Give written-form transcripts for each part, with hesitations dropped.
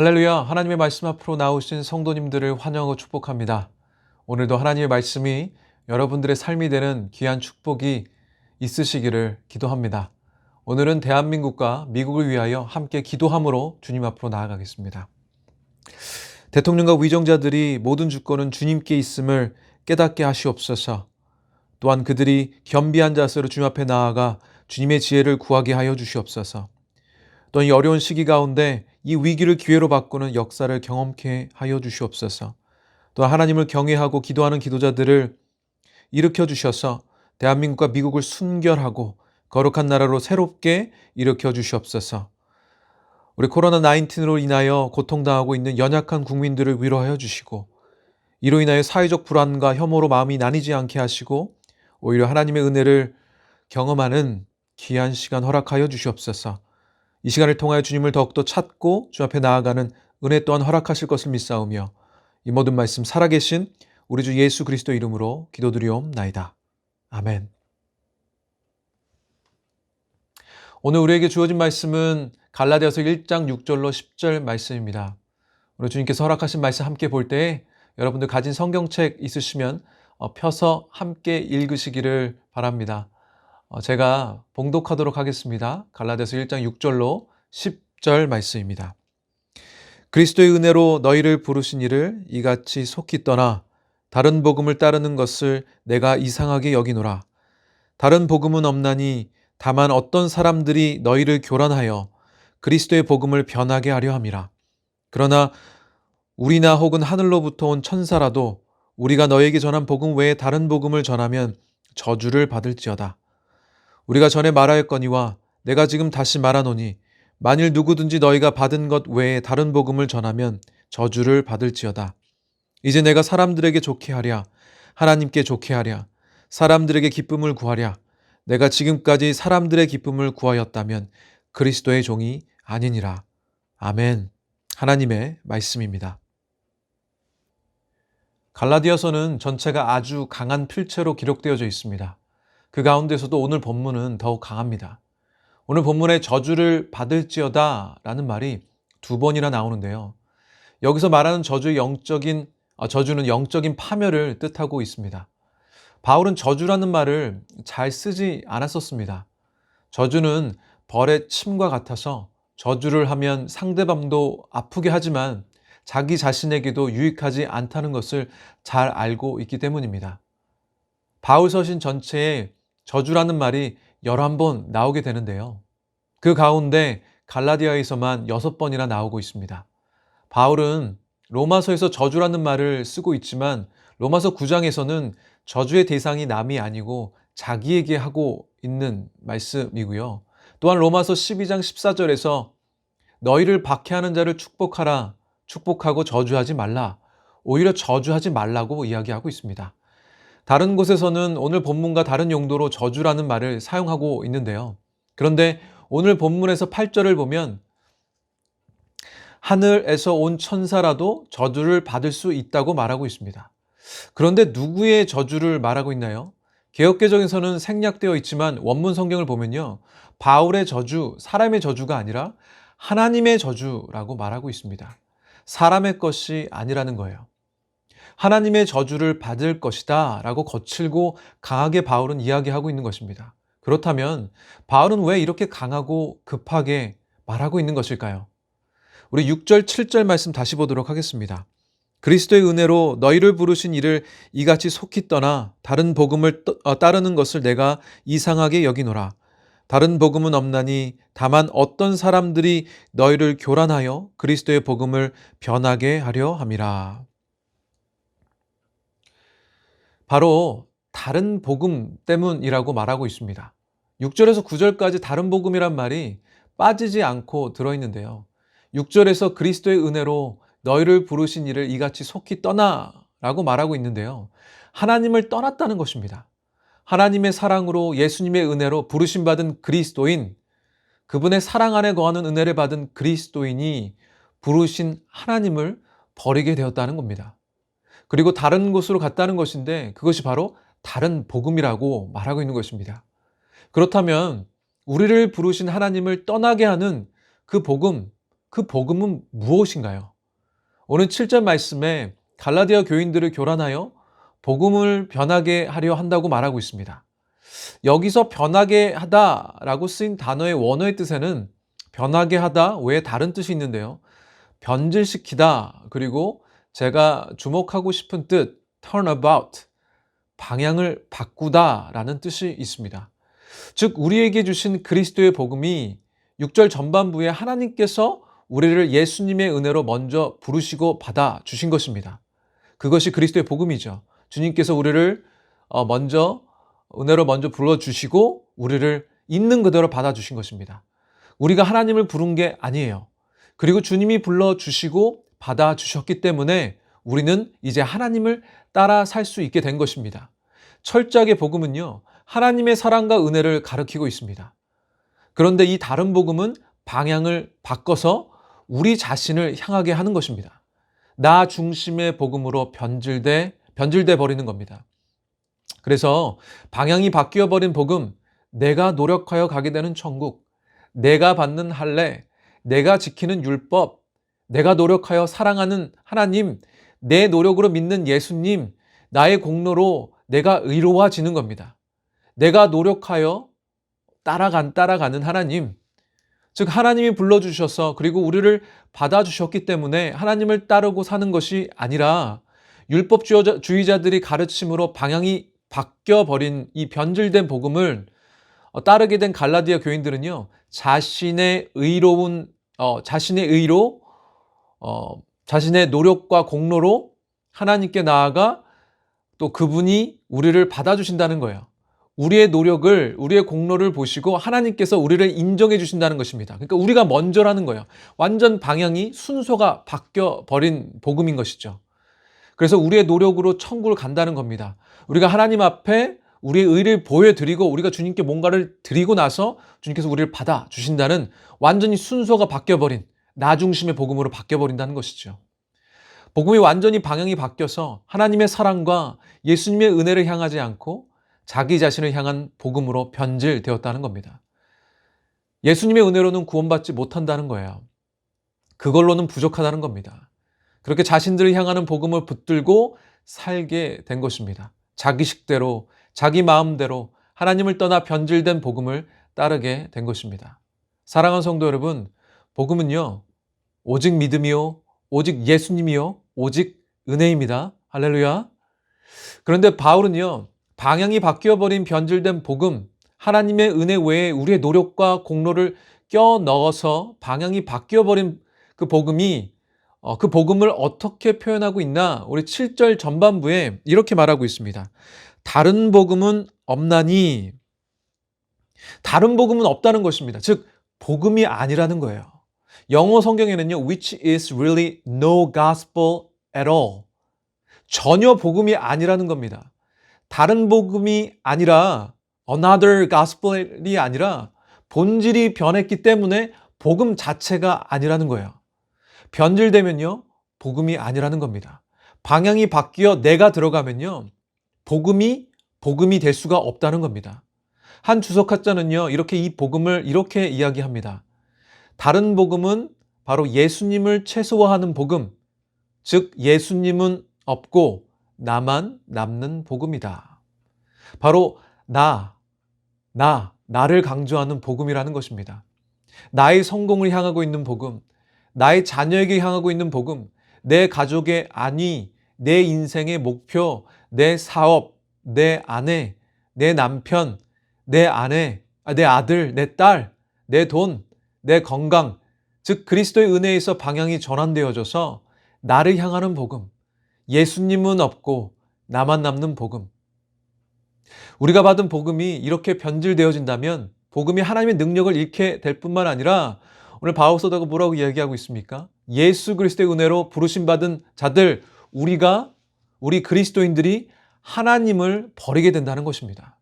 할렐루야, 하나님의 말씀 앞으로 나오신 성도님들을 환영하고 축복합니다. 오늘도 하나님의 말씀이 여러분들의 삶이 되는 귀한 축복이 있으시기를 기도합니다. 오늘은 대한민국과 미국을 위하여 함께 기도함으로 주님 앞으로 나아가겠습니다. 대통령과 위정자들이 모든 주권은 주님께 있음을 깨닫게 하시옵소서. 또한 그들이 겸비한 자세로 주님 앞에 나아가 주님의 지혜를 구하게 하여 주시옵소서. 또한 이 어려운 시기 가운데 이 위기를 기회로 바꾸는 역사를 경험케 하여 주시옵소서. 또한 하나님을 경외하고 기도하는 기도자들을 일으켜 주셔서 대한민국과 미국을 순결하고 거룩한 나라로 새롭게 일으켜 주시옵소서. 우리 코로나19로 인하여 고통당하고 있는 연약한 국민들을 위로하여 주시고, 이로 인하여 사회적 불안과 혐오로 마음이 나뉘지 않게 하시고 오히려 하나님의 은혜를 경험하는 귀한 시간 허락하여 주시옵소서. 이 시간을 통하여 주님을 더욱더 찾고 주 앞에 나아가는 은혜 또한 허락하실 것을 믿사오며, 이 모든 말씀 살아계신 우리 주 예수 그리스도 이름으로 기도드리옵나이다. 아멘. 오늘 우리에게 주어진 말씀은 갈라디아서 1장 6절로 10절 말씀입니다. 오늘 주님께서 허락하신 말씀 함께 볼 때 여러분들 가진 성경책 있으시면 펴서 함께 읽으시기를 바랍니다. 제가 봉독하도록 하겠습니다. 갈라디아서 1장 6절로 10절 말씀입니다. 그리스도의 은혜로 너희를 부르신 이를 이같이 속히 떠나 다른 복음을 따르는 것을 내가 이상하게 여기노라. 다른 복음은 없나니 다만 어떤 사람들이 너희를 교란하여 그리스도의 복음을 변하게 하려 함이라. 그러나 우리나 혹은 하늘로부터 온 천사라도 우리가 너희에게 전한 복음 외에 다른 복음을 전하면 저주를 받을지어다. 우리가 전에 말하였거니와 내가 지금 다시 말하노니 만일 누구든지 너희가 받은 것 외에 다른 복음을 전하면 저주를 받을지어다. 이제 내가 사람들에게 좋게 하랴, 하나님께 좋게 하랴, 사람들에게 기쁨을 구하랴. 내가 지금까지 사람들의 기쁨을 구하였다면 그리스도의 종이 아니니라. 아멘. 하나님의 말씀입니다. 갈라디아서는 전체가 아주 강한 필체로 기록되어져 있습니다. 그 가운데서도 오늘 본문은 더욱 강합니다. 오늘 본문에 저주를 받을지어다 라는 말이 두 번이나 나오는데요. 여기서 말하는 저주는 영적인 파멸을 뜻하고 있습니다. 바울은 저주라는 말을 잘 쓰지 않았었습니다. 저주는 벌의 침과 같아서 저주를 하면 상대방도 아프게 하지만 자기 자신에게도 유익하지 않다는 것을 잘 알고 있기 때문입니다. 바울 서신 전체에 저주라는 말이 11번 나오게 되는데요. 그 가운데 갈라디아에서만 6번이나 나오고 있습니다. 바울은 로마서에서 저주라는 말을 쓰고 있지만 로마서 9장에서는 저주의 대상이 남이 아니고 자기에게 하고 있는 말씀이고요. 또한 로마서 12장 14절에서 너희를 박해하는 자를 축복하라, 축복하고 저주하지 말라, 오히려 저주하지 말라고 이야기하고 있습니다. 다른 곳에서는 오늘 본문과 다른 용도로 저주라는 말을 사용하고 있는데요. 그런데 오늘 본문에서 8절을 보면 하늘에서 온 천사라도 저주를 받을 수 있다고 말하고 있습니다. 그런데 누구의 저주를 말하고 있나요? 개역개정에서는 생략되어 있지만 원문 성경을 보면요, 바울의 저주, 사람의 저주가 아니라 하나님의 저주라고 말하고 있습니다. 사람의 것이 아니라는 거예요. 하나님의 저주를 받을 것이다 라고 거칠고 강하게 바울은 이야기하고 있는 것입니다. 그렇다면 바울은 왜 이렇게 강하고 급하게 말하고 있는 것일까요? 우리 6절, 7절 말씀 다시 보도록 하겠습니다. 그리스도의 은혜로 너희를 부르신 이를 이같이 속히 떠나 다른 복음을 따르는 것을 내가 이상하게 여기노라. 다른 복음은 없나니 다만 어떤 사람들이 너희를 교란하여 그리스도의 복음을 변하게 하려 함이라. 바로 다른 복음 때문이라고 말하고 있습니다. 6절에서 9절까지 다른 복음이란 말이 빠지지 않고 들어있는데요. 6절에서 그리스도의 은혜로 너희를 부르신 이를 이같이 속히 떠나 라고 말하고 있는데요. 하나님을 떠났다는 것입니다. 하나님의 사랑으로 예수님의 은혜로 부르심 받은 그리스도인, 그분의 사랑 안에 거하는 은혜를 받은 그리스도인이 부르신 하나님을 버리게 되었다는 겁니다. 그리고 다른 곳으로 갔다는 것인데 그것이 바로 다른 복음이라고 말하고 있는 것입니다. 그렇다면 우리를 부르신 하나님을 떠나게 하는 그 복음, 그 복음은 무엇인가요? 오늘 7절 말씀에 갈라디아 교인들을 교란하여 복음을 변하게 하려 한다고 말하고 있습니다. 여기서 변하게 하다라고 쓰인 단어의 원어의 뜻에는 변하게 하다 외에 다른 뜻이 있는데요. 변질시키다, 그리고 제가 주목하고 싶은 뜻 turnabout, 방향을 바꾸다라는 뜻이 있습니다. 즉 우리에게 주신 그리스도의 복음이 6절 전반부에 하나님께서 우리를 예수님의 은혜로 먼저 부르시고 받아 주신 것입니다. 그것이 그리스도의 복음이죠. 주님께서 우리를 은혜로 먼저 불러주시고 우리를 있는 그대로 받아주신 것입니다. 우리가 하나님을 부른 게 아니에요. 그리고 주님이 불러주시고 받아주셨기 때문에 우리는 이제 하나님을 따라 살 수 있게 된 것입니다. 철저하게 복음은요, 하나님의 사랑과 은혜를 가리키고 있습니다. 그런데 이 다른 복음은 방향을 바꿔서 우리 자신을 향하게 하는 것입니다. 나 중심의 복음으로 변질돼 버리는 겁니다. 그래서 방향이 바뀌어 버린 복음, 내가 노력하여 가게 되는 천국, 내가 받는 할례, 내가 지키는 율법, 내가 노력하여 사랑하는 하나님, 내 노력으로 믿는 예수님, 나의 공로로 내가 의로워지는 겁니다. 내가 노력하여 따라가는 하나님, 즉 하나님이 불러주셔서 그리고 우리를 받아주셨기 때문에 하나님을 따르고 사는 것이 아니라 율법주의자들이 가르침으로 방향이 바뀌어버린 이 변질된 복음을 따르게 된 갈라디아 교인들은요, 자신의 노력과 공로로 하나님께 나아가 또 그분이 우리를 받아주신다는 거예요. 우리의 노력을, 우리의 공로를 보시고 하나님께서 우리를 인정해 주신다는 것입니다. 그러니까 우리가 먼저라는 거예요. 완전 방향이, 순서가 바뀌어버린 복음인 것이죠. 그래서 우리의 노력으로 천국을 간다는 겁니다. 우리가 하나님 앞에 우리의 의를 보여드리고 우리가 주님께 뭔가를 드리고 나서 주님께서 우리를 받아주신다는 완전히 순서가 바뀌어버린 나 중심의 복음으로 바뀌어버린다는 것이죠. 복음이 완전히 방향이 바뀌어서 하나님의 사랑과 예수님의 은혜를 향하지 않고 자기 자신을 향한 복음으로 변질되었다는 겁니다. 예수님의 은혜로는 구원받지 못한다는 거예요. 그걸로는 부족하다는 겁니다. 그렇게 자신들을 향하는 복음을 붙들고 살게 된 것입니다. 자기 식대로, 자기 마음대로 하나님을 떠나 변질된 복음을 따르게 된 것입니다. 사랑하는 성도 여러분, 복음은요, 오직 믿음이요, 오직 예수님이요, 오직 은혜입니다. 할렐루야. 그런데 바울은요, 방향이 바뀌어버린 변질된 복음, 하나님의 은혜 외에 우리의 노력과 공로를 껴 넣어서 방향이 바뀌어버린 그 복음을 어떻게 표현하고 있나? 우리 7절 전반부에 이렇게 말하고 있습니다. 다른 복음은 없나니, 다른 복음은 없다는 것입니다. 즉 복음이 아니라는 거예요. 영어 성경에는요, which is really no gospel at all, 전혀 복음이 아니라는 겁니다. 다른 복음이 아니라 another gospel이 아니라 본질이 변했기 때문에 복음 자체가 아니라는 거예요. 변질되면요, 복음이 아니라는 겁니다. 방향이 바뀌어 내가 들어가면요, 복음이 될 수가 없다는 겁니다. 한 주석학자는요, 이 복음을 이렇게 이야기합니다. 다른 복음은 바로 예수님을 최소화하는 복음, 즉 예수님은 없고 나만 남는 복음이다. 바로 나를 강조하는 복음이라는 것입니다. 나의 성공을 향하고 있는 복음, 나의 자녀에게 향하고 있는 복음, 내 가족의 안위, 내 인생의 목표, 내 사업, 내 아내, 내 남편, 내 아내, 내 아들, 내 딸, 내 돈, 내 건강, 즉 그리스도의 은혜에서 방향이 전환되어져서 나를 향하는 복음, 예수님은 없고 나만 남는 복음. 우리가 받은 복음이 이렇게 변질되어진다면 복음이 하나님의 능력을 잃게 될 뿐만 아니라 오늘 바울 사도가 뭐라고 이야기하고 있습니까? 예수 그리스도의 은혜로 부르심 받은 자들, 우리 그리스도인들이 하나님을 버리게 된다는 것입니다.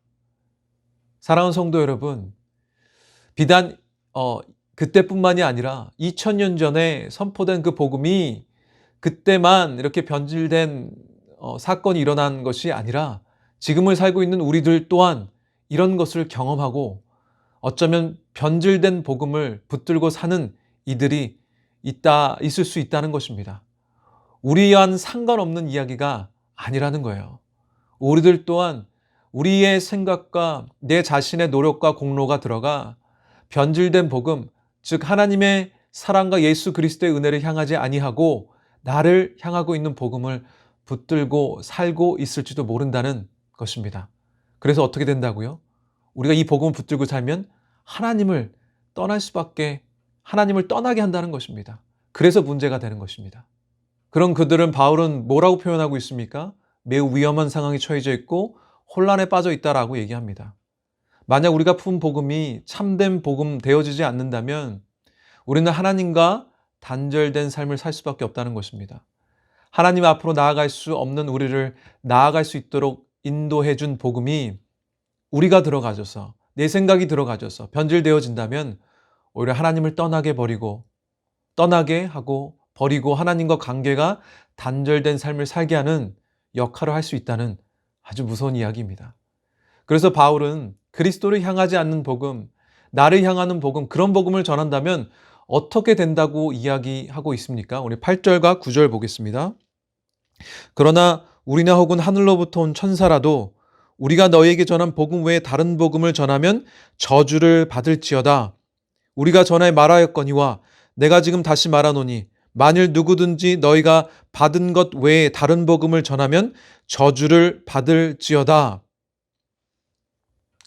사랑하는 성도 여러분, 비단 그때뿐만이 아니라 2000년 전에 선포된 그 복음이 그때만 이렇게 변질된 사건이 일어난 것이 아니라 지금을 살고 있는 우리들 또한 이런 것을 경험하고 어쩌면 변질된 복음을 붙들고 사는 이들이 있을 수 있다는 것입니다. 우리와는 상관없는 이야기가 아니라는 거예요. 우리들 또한 우리의 생각과 내 자신의 노력과 공로가 들어가 변질된 복음, 즉 하나님의 사랑과 예수 그리스도의 은혜를 향하지 아니하고 나를 향하고 있는 복음을 붙들고 살고 있을지도 모른다는 것입니다. 그래서 어떻게 된다고요? 우리가 이 복음을 붙들고 살면 하나님을 떠나게 한다는 것입니다. 그래서 문제가 되는 것입니다. 그런 그들은 바울은 뭐라고 표현하고 있습니까? 매우 위험한 상황에 처해져 있고 혼란에 빠져 있다라고 얘기합니다. 만약 우리가 품 복음이 참된 복음 되어지지 않는다면 우리는 하나님과 단절된 삶을 살 수밖에 없다는 것입니다. 하나님 앞으로 나아갈 수 없는 우리를 나아갈 수 있도록 인도해 준 복음이 우리가 들어가져서 내 생각이 들어가져서 변질되어진다면 오히려 하나님을 떠나게 하고 버리고 하나님과 관계가 단절된 삶을 살게 하는 역할을 할 수 있다는 아주 무서운 이야기입니다. 그래서 바울은 그리스도를 향하지 않는 복음, 나를 향하는 복음, 그런 복음을 전한다면 어떻게 된다고 이야기하고 있습니까? 우리 8절과 9절 보겠습니다. 그러나 우리나 혹은 하늘로부터 온 천사라도 우리가 너희에게 전한 복음 외에 다른 복음을 전하면 저주를 받을지어다. 우리가 전에 말하였거니와 내가 지금 다시 말하노니 만일 누구든지 너희가 받은 것 외에 다른 복음을 전하면 저주를 받을지어다.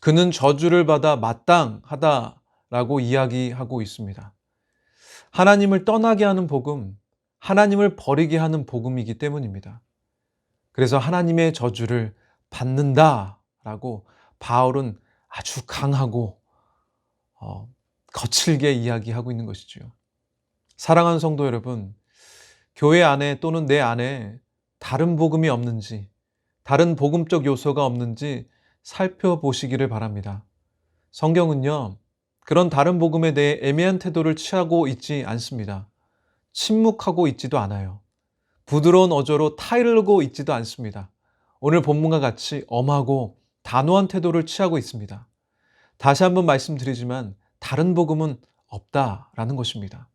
그는 저주를 받아 마땅하다라고 이야기하고 있습니다. 하나님을 떠나게 하는 복음, 하나님을 버리게 하는 복음이기 때문입니다. 그래서 하나님의 저주를 받는다라고 바울은 아주 강하고 거칠게 이야기하고 있는 것이죠. 사랑하는 성도 여러분, 교회 안에 또는 내 안에 다른 복음이 없는지, 다른 복음적 요소가 없는지 살펴보시기를 바랍니다. 성경은요, 그런 다른 복음에 대해 애매한 태도를 취하고 있지 않습니다. 침묵하고 있지도 않아요. 부드러운 어조로 타이르고 있지도 않습니다. 오늘 본문과 같이 엄하고 단호한 태도를 취하고 있습니다. 다시 한번 말씀드리지만 다른 복음은 없다라는 것입니다.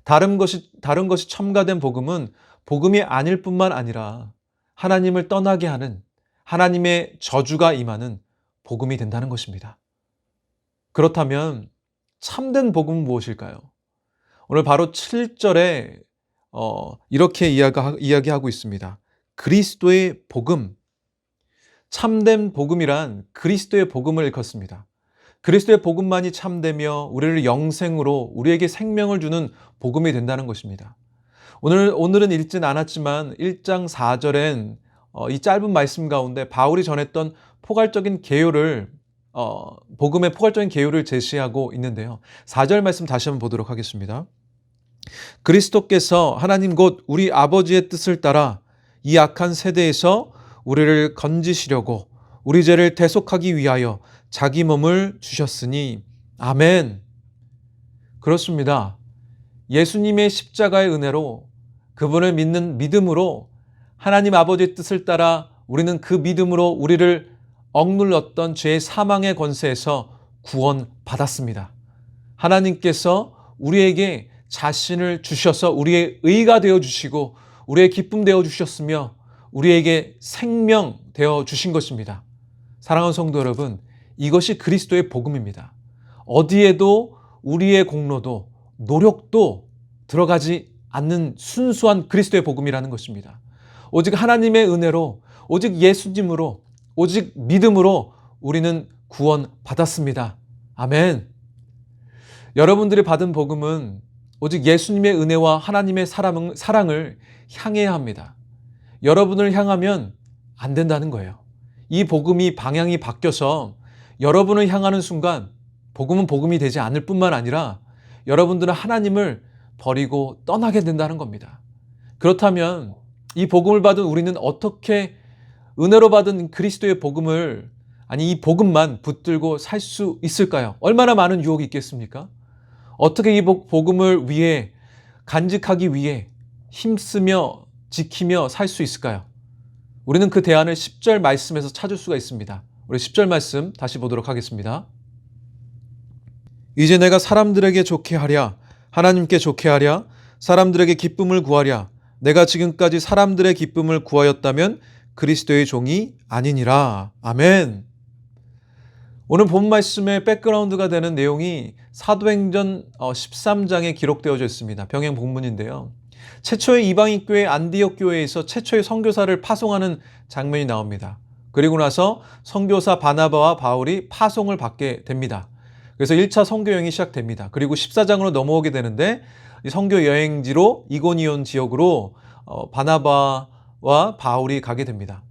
다른 것이 첨가된 복음은 복음이 아닐 뿐만 아니라 하나님을 떠나게 하는 하나님의 저주가 임하는 복음이 된다는 것입니다. 그렇다면 참된 복음은 무엇일까요? 오늘 바로 7절에 이렇게 이야기하고 있습니다. 그리스도의 복음, 참된 복음이란 그리스도의 복음을 일컫습니다. 그리스도의 복음만이 참되며 우리를 영생으로 우리에게 생명을 주는 복음이 된다는 것입니다. 오늘은 읽진 않았지만 1장 4절엔 이 짧은 말씀 가운데 바울이 전했던 포괄적인 개요를 복음의 포괄적인 개요를 제시하고 있는데요. 4절 말씀 다시 한번 보도록 하겠습니다. 그리스도께서 하나님 곧 우리 아버지의 뜻을 따라 이 악한 세대에서 우리를 건지시려고 우리 죄를 대속하기 위하여 자기 몸을 주셨으니 아멘. 그렇습니다. 예수님의 십자가의 은혜로 그분을 믿는 믿음으로 하나님 아버지의 뜻을 따라 우리는 그 믿음으로 우리를 억눌렀던 죄의 사망의 권세에서 구원받았습니다. 하나님께서 우리에게 자신을 주셔서 우리의 의가 되어주시고 우리의 기쁨 되어주셨으며 우리에게 생명 되어주신 것입니다. 사랑하는 성도 여러분, 이것이 그리스도의 복음입니다. 어디에도 우리의 공로도 노력도 들어가지 않는 순수한 그리스도의 복음이라는 것입니다. 오직 하나님의 은혜로, 오직 예수님으로, 오직 믿음으로 우리는 구원받았습니다. 아멘. 여러분들이 받은 복음은 오직 예수님의 은혜와 하나님의 사랑을 향해야 합니다. 여러분을 향하면 안 된다는 거예요. 이 복음이 방향이 바뀌어서 여러분을 향하는 순간 복음은 복음이 되지 않을 뿐만 아니라 여러분들은 하나님을 버리고 떠나게 된다는 겁니다. 그렇다면 이 복음을 받은 우리는 어떻게 은혜로 받은 그리스도의 복음을 이 복음만 붙들고 살 수 있을까요? 얼마나 많은 유혹이 있겠습니까? 어떻게 이 복음을 위해 간직하기 위해 힘쓰며 지키며 살 수 있을까요? 우리는 그 대안을 10절 말씀에서 찾을 수가 있습니다. 우리 10절 말씀 다시 보도록 하겠습니다. 이제 내가 사람들에게 좋게 하랴 하나님께 좋게 하랴 사람들에게 기쁨을 구하랴. 내가 지금까지 사람들의 기쁨을 구하였다면 그리스도의 종이 아니니라. 아멘. 오늘 본 말씀의 백그라운드가 되는 내용이 사도행전 13장에 기록되어져 있습니다. 병행 본문인데요. 최초의 이방인 교회 안디옥 교회에서 최초의 선교사를 파송하는 장면이 나옵니다. 그리고 나서 선교사 바나바와 바울이 파송을 받게 됩니다. 그래서 1차 선교 여행이 시작됩니다. 그리고 14장으로 넘어오게 되는데 선교 여행지로 이고니온 지역으로 바나바와 바울이 가게 됩니다.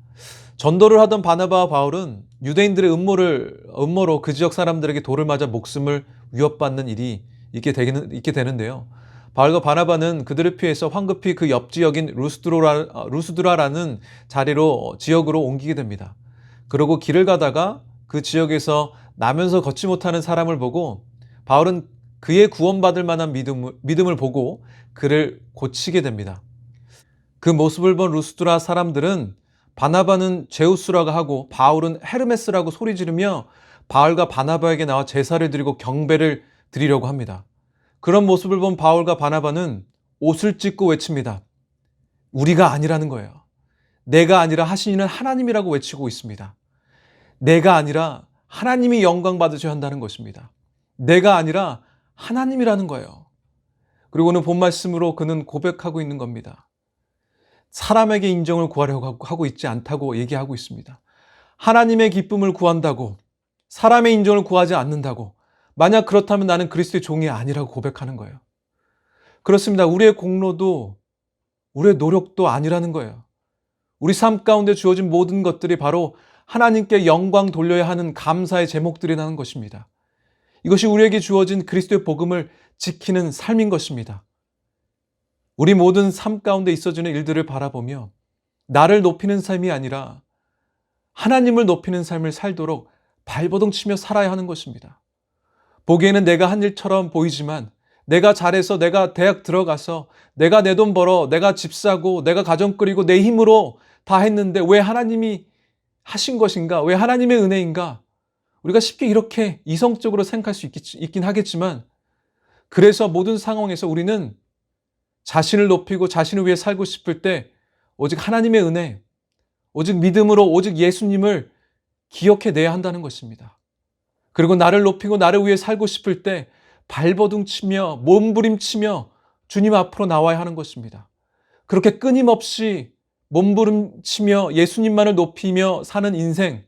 전도를 하던 바나바와 바울은 유대인들의 음모로 그 지역 사람들에게 돌을 맞아 목숨을 위협받는 일이 있게 되는데요. 바울과 바나바는 그들을 피해서 황급히 그 옆 지역인 루스드라라는 지역으로 옮기게 됩니다. 그리고 길을 가다가 그 지역에서 나면서 걷지 못하는 사람을 보고 바울은 그의 구원받을 만한 믿음을 보고 그를 고치게 됩니다. 그 모습을 본 루스드라 사람들은 바나바는 제우스라고 하고 바울은 헤르메스라고 소리 지르며 바울과 바나바에게 나와 제사를 드리고 경배를 드리려고 합니다. 그런 모습을 본 바울과 바나바는 옷을 찢고 외칩니다. 우리가 아니라는 거예요. 내가 아니라 하신 이는 하나님이라고 외치고 있습니다. 내가 아니라 하나님이 영광 받으셔야 한다는 것입니다. 내가 아니라 하나님이라는 거예요. 그리고 오늘 본 말씀으로 그는 고백하고 있는 겁니다. 사람에게 인정을 구하려고 하고 있지 않다고 얘기하고 있습니다. 하나님의 기쁨을 구한다고, 사람의 인정을 구하지 않는다고, 만약 그렇다면 나는 그리스도의 종이 아니라고 고백하는 거예요. 그렇습니다. 우리의 공로도 우리의 노력도 아니라는 거예요. 우리 삶 가운데 주어진 모든 것들이 바로 하나님께 영광 돌려야 하는 감사의 제목들이라는 것입니다. 이것이 우리에게 주어진 그리스도의 복음을 지키는 삶인 것입니다. 우리 모든 삶 가운데 있어지는 일들을 바라보며 나를 높이는 삶이 아니라 하나님을 높이는 삶을 살도록 발버둥 치며 살아야 하는 것입니다. 보기에는 내가 한 일처럼 보이지만 내가 잘해서 내가 대학 들어가서 내가 내 돈 벌어 내가 집 사고 내가 가정 꾸리고 내 힘으로 다 했는데 왜 하나님이 하신 것인가? 왜 하나님의 은혜인가? 우리가 쉽게 이렇게 이성적으로 생각할 수 있긴 하겠지만 그래서 모든 상황에서 우리는 자신을 높이고 자신을 위해 살고 싶을 때 오직 하나님의 은혜, 오직 믿음으로 오직 예수님을 기억해내야 한다는 것입니다. 그리고 나를 높이고 나를 위해 살고 싶을 때 발버둥 치며 몸부림치며 주님 앞으로 나와야 하는 것입니다. 그렇게 끊임없이 몸부림치며 예수님만을 높이며 사는 인생,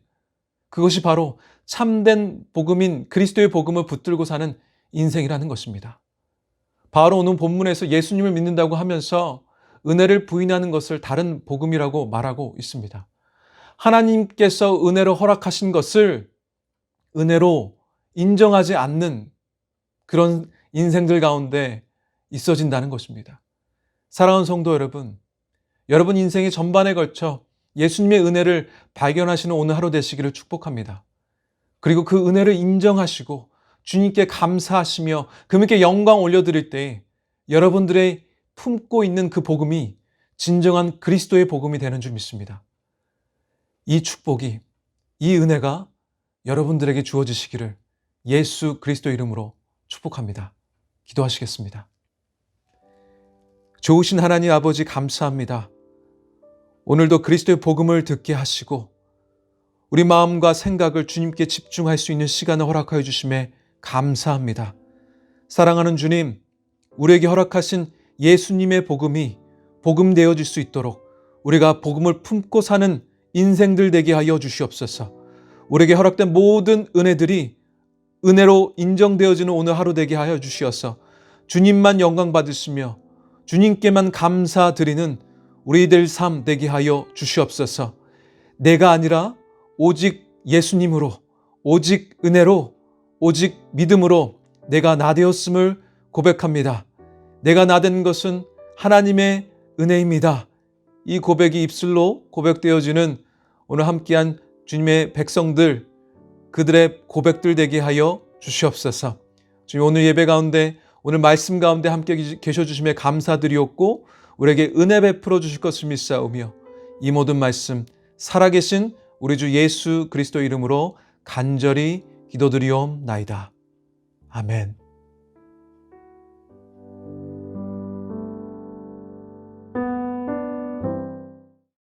그것이 바로 참된 복음인 그리스도의 복음을 붙들고 사는 인생이라는 것입니다. 바로 오늘 본문에서 예수님을 믿는다고 하면서 은혜를 부인하는 것을 다른 복음이라고 말하고 있습니다. 하나님께서 은혜로 허락하신 것을 은혜로 인정하지 않는 그런 인생들 가운데 있어진다는 것입니다. 사랑하는 성도 여러분, 여러분 인생의 전반에 걸쳐 예수님의 은혜를 발견하시는 오늘 하루 되시기를 축복합니다. 그리고 그 은혜를 인정하시고 주님께 감사하시며 그분께 영광 올려드릴 때 여러분들의 품고 있는 그 복음이 진정한 그리스도의 복음이 되는 줄 믿습니다. 이 축복이, 이 은혜가 여러분들에게 주어지시기를 예수 그리스도 이름으로 축복합니다. 기도하시겠습니다. 좋으신 하나님 아버지 감사합니다. 오늘도 그리스도의 복음을 듣게 하시고 우리 마음과 생각을 주님께 집중할 수 있는 시간을 허락하여 주심에 감사합니다. 사랑하는 주님, 우리에게 허락하신 예수님의 복음이 복음되어질 수 있도록 우리가 복음을 품고 사는 인생들 되게 하여 주시옵소서. 우리에게 허락된 모든 은혜들이 은혜로 인정되어지는 오늘 하루 되게 하여 주시어서 주님만 영광 받으시며 주님께만 감사드리는 우리들 삶 되게 하여 주시옵소서. 내가 아니라 오직 예수님으로, 오직 은혜로, 오직 믿음으로 내가 나 되었음을 고백합니다. 내가 나 된 것은 하나님의 은혜입니다. 이 고백이 입술로 고백되어지는 오늘 함께한 주님의 백성들, 그들의 고백들 되게 하여 주시옵소서. 주님, 오늘 예배 가운데, 오늘 말씀 가운데 함께 계셔 주심에 감사드리옵고 우리에게 은혜 베풀어 주실 것을 믿사오며 이 모든 말씀 살아계신 우리 주 예수 그리스도 이름으로 간절히 기도드리옵나이다. 아멘.